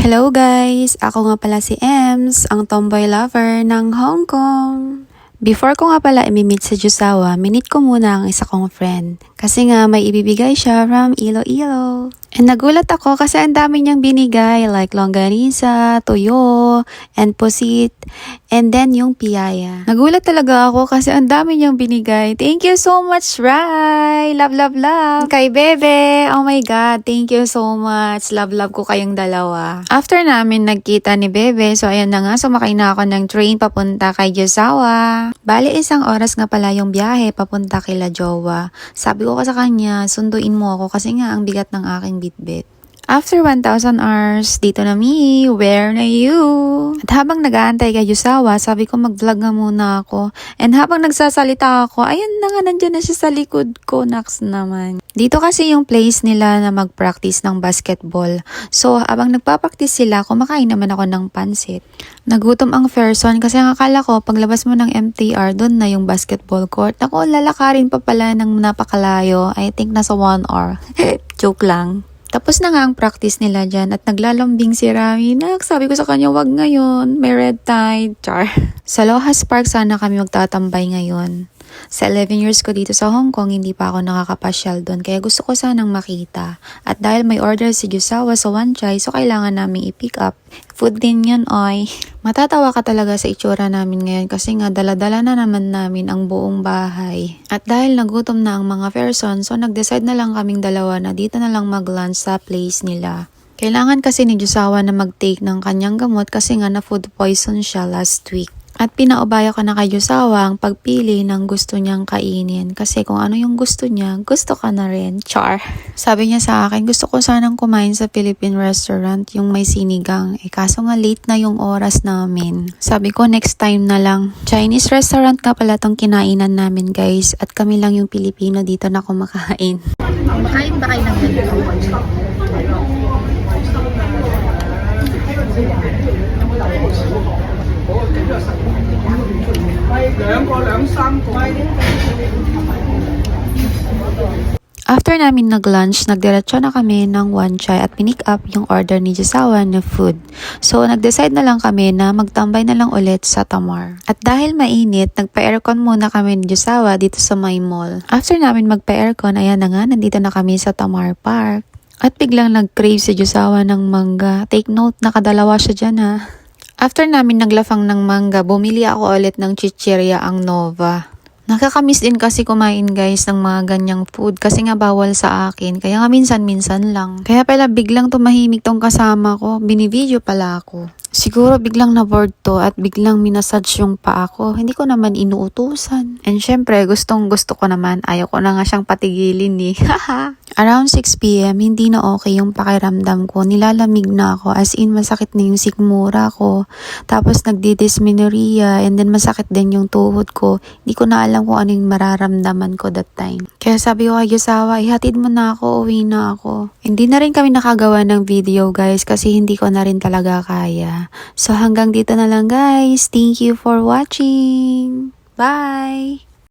Hello guys! Ako nga pala si Ems, ang tomboy lover ng Hong Kong. Before ko nga pala imimit sa Jusawa, minit ko muna ang isa kong friend. Kasi nga may ibibigay siya from Iloilo. And nagulat ako kasi ang dami niyang binigay like longganisa, tuyo, and pusit, and then yung piyaya. Nagulat talaga ako kasi ang dami niyang binigay. Thank you so much, Rai! Love, love, love! Kay Bebe! Oh my God! Thank you so much! Love, love ko kayong dalawa. After namin nagkita ni Bebe, so ayan na nga, sumakay na ako ng train papunta kay Jusawa. Bali, 1 oras nga pala yung biyahe papunta kila Jowa. Sabi ko sa kanya, sunduin mo ako kasi nga ang bigat ng aking bitbit. After 1,000 hours, dito na me, where na you? At habang nag-aantay kay Jusawa, sabi ko mag-vlog nga muna ako. And habang nagsasalita ako, ayun na nga, nandyan na siya sa likod ko, naks naman. Dito kasi yung place nila na mag-practice ng basketball. So, habang nagpa-practice sila, kumakain naman ako ng pansit. Nagutom ang person kasi ang akala ko, paglabas mo ng MTR, doon na yung basketball court. Ako, lalakarin pa pala ng napakalayo. I think nasa 1 hour. Joke lang. Tapos na nga ang practice nila dyan at naglalambing si Rami. Sabi ko sa kanya, wag ngayon, may red tide. Char. Sa Lohas Park sana kami magtatambay ngayon. Sa 11 years ko dito sa Hong Kong, hindi pa ako nakakapasyal doon. Kaya gusto ko sanang makita. At dahil may order si Jusawa sa Wan Chai, so kailangan namin i-pick up. Food din yun, oy. Matatawa ka talaga sa itsura namin ngayon kasi nga dala-dala na naman namin ang buong bahay. At dahil nagutom na ang mga person, so nag-decide na lang kaming dalawa na dito na lang mag-lunch sa place nila. Kailangan kasi ni Jusawa na mag-take ng kanyang gamot kasi nga na food poison siya last week. At pinaubaya ko na kay Jusawa ang pagpili ng gusto niyang kainin. Kasi kung ano yung gusto niya, gusto ka na rin. Char. Sabi niya sa akin, gusto ko sanang kumain sa Philippine restaurant, yung may sinigang. Kaso nga late na yung oras namin. Sabi ko, next time na lang. Chinese restaurant nga pala tong kinainan namin guys. At kami lang yung Pilipino dito na kumakain. Makain ba kayo ng ganito? After namin nag-lunch, nagdiretso na kami ng Wan Chai at pinick up yung order ni Jusawa na food. So, nag-decide na lang kami na magtambay na lang ulit sa Tamar. At dahil mainit, nagpa-aircon muna kami ni Jusawa dito sa my mall. After namin magpa-aircon, ayan na nga, nandito na kami sa Tamar Park. At biglang nag-crave si Jusawa ng mangga. Take note, nakadalawa siya dyan ha. After namin naglafang ng mangga, bumili ako ulit ng chichirya ang Nova. Nakakamiss din kasi kumain guys ng mga ganyang food kasi nga bawal sa akin. Kaya nga minsan-minsan lang. Kaya pala biglang tumahimik tong kasama ko. Binivideo pala ako. Siguro biglang na-bored to at biglang minasage yung paa ko. Hindi ko naman inuutusan. And syempre, gustong gusto ko naman. Ayaw ko na nga siyang patigilin eh. Around 6 PM, hindi na okay yung pakiramdam ko. Nilalamig na ako. As in, masakit na yung sikmura ko. Tapos nagdidysmenorrhea and then masakit din yung tuhod ko. Hindi ko na alam kung ano yung mararamdaman ko that time. Kaya sabi ko kay Jusawa, ihatid mo na ako, uwi na ako. Hindi na rin kami nakagawa ng video guys kasi hindi ko na rin talaga kaya. So hanggang dito na lang guys. Thank you for watching. Bye!